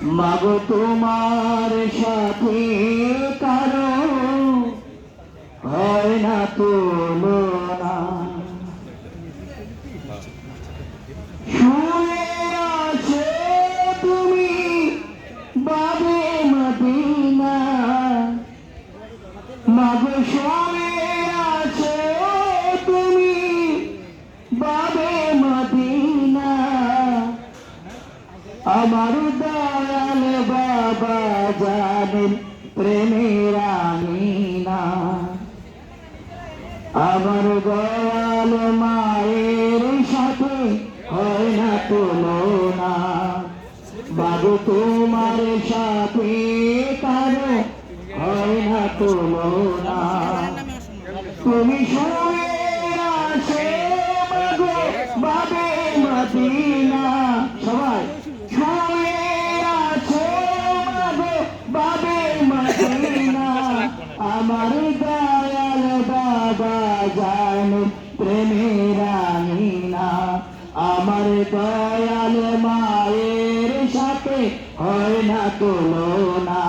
মাগো তোমার সাথে কারো হয় না তুলনা। শুয়ে আছো তুমি বাবে মদিনা, মাগো শুয়ে আছো তুমি বাবে মদিনা। আমার দয়াল বাবা জানেন প্রেমের আঙিনা, আমার দয়াল মায়ের সাথে হয় না তুলনা। বাবু তোমার সাথে কারো হয় না তুলনা। তুমি শুয়ে আছো মাগো বাবে মদিনা, সবাই শুয়ে আছো মাগো বাবে মদিনা। আমার দয়াল বাবা জানে প্রেমের আঙিনা, আমার দয়াল মায়ের সাথে হয় না তুলনা।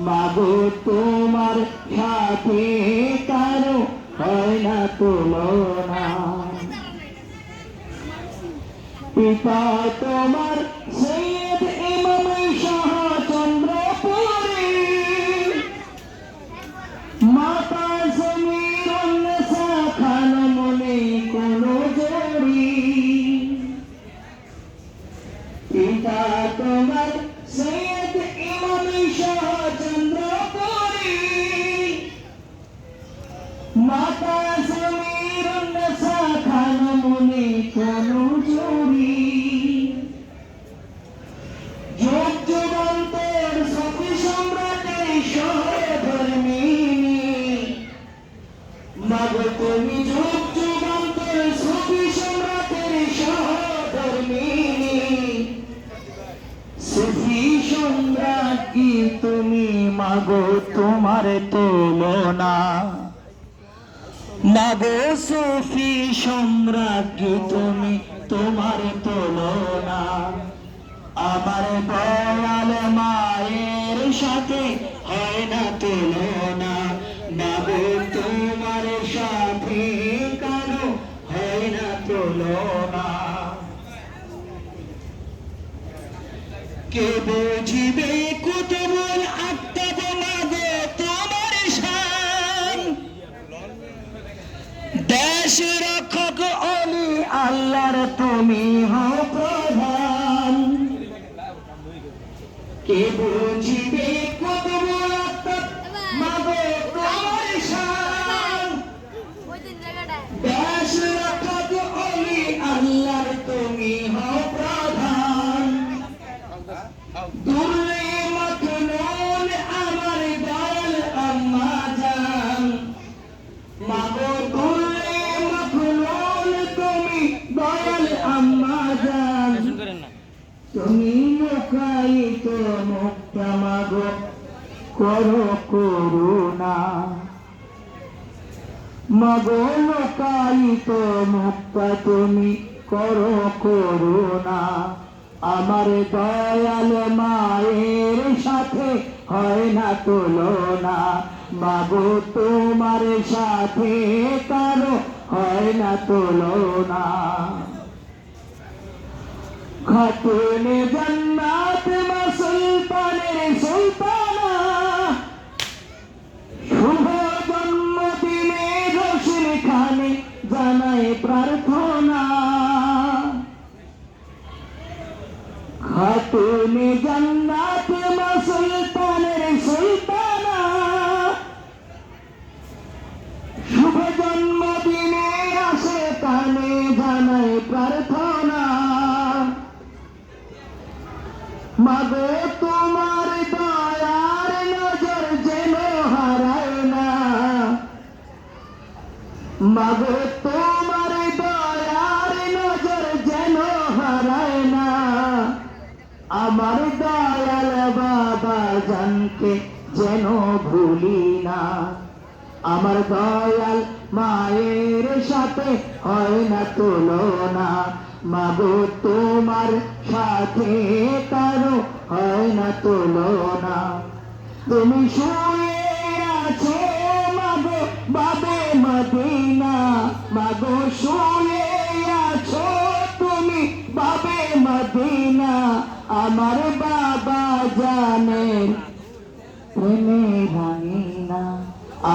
মাগো তোমার সাথে কারো হয় না তুলনা। পিতা তোমার সৈয়দ ইমাম শাহ চন্দ্রপুরী, মাতা সমীরুন্নেসা খানমণি কোনো জড়ি। পিতা তোমার সৈয়দ ইমাম শাহ চন্দ্রপুরী, মাতা সমীরুন্নেসা খানমণি কোনো জড়ি। যুগ যুগান্তর সফি সম্রাটের সহধর্মিণী, মাগো তুমি যুগ যুগান্তর সফি সম্রাটের সহধর্মিণী। সুফি সম্রাট কি তুমি মাগো তোমার তুলনা। মাগো সুফি সম্রাট কি তুমি তোমার তুলনা। আমার দয়াল মায়ের সাথে হয় না তুলনা। মাগো তোমার সাথে কারো হয় না তুলনা। কে বুঝিবে কুতুবুল আক্তাব মাগো তোমার শান। দেশ রক্ষক অলি আল্লাহর তুমি হও প্রধান। কে বুঝিবে কুতুবুল আক্তাব মাগো তোমার শান। দেশ রক্ষক অলি আল্লাহর তুমি হও প্রধান। দুলে মখনুন আমার দয়াল আম্মা জান, মাগো দুলে মখনুন তুমি দয়াল আম্মা জান। তুমি লুকায়িত মুক্তা মাগো করো করুণা। মাগো লুকায়িত মুক্তা তুমি করো করুণা। আমার দয়াল মায়ের সাথে হয় না তুলনা। মাগো তোমার সাথে কারো হয় না তুলনা। খাতুনে জান্নাত মা সুলতানের সুলতানা, শুভ জন্মদিনে রসুল খানে জানাই প্রার্থনা। খাতুনে জান্নাত মা সুলতানের সুলতানা, শুভ জন্মদিনে আসে কানে জানাই প্রার্থনা। মাগো তোমার দয়ার নজর যেন হারায় না। মাগো তোমার দয়ার নজর যেন হারায় না। আমার দয়াল বাবা জানকে যেন ভুলি না। আমার দয়াল মায়ের সাথে হয় না তুলনা। মাগো তোমার সাথে কারো হয় না না তুলনা। তুমি শুয়ে আছো মাগো বাবে মদিনা, মাগো শুয়ে আছো তুমি বাবে মদিনা। আমার বাবা জানেন প্রেমে ভাঙি না,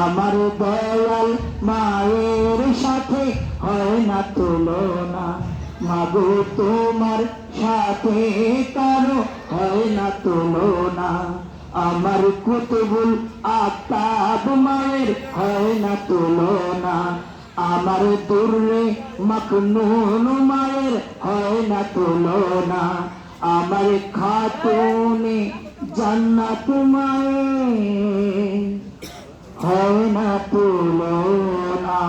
আমার দয়াল মায়ের সাথে হয় না তুলনা। মাগো তোমার সাথে কারো হয় না তুলনা, আমার কুতুবুল আফতাব মায়ের হয় না তুলনা। আমার দুর্রে মাকনুন মায়ের হয় না তুলনা, আমার খাতুনে জান্নাত মায়ের হয় না তুলনা।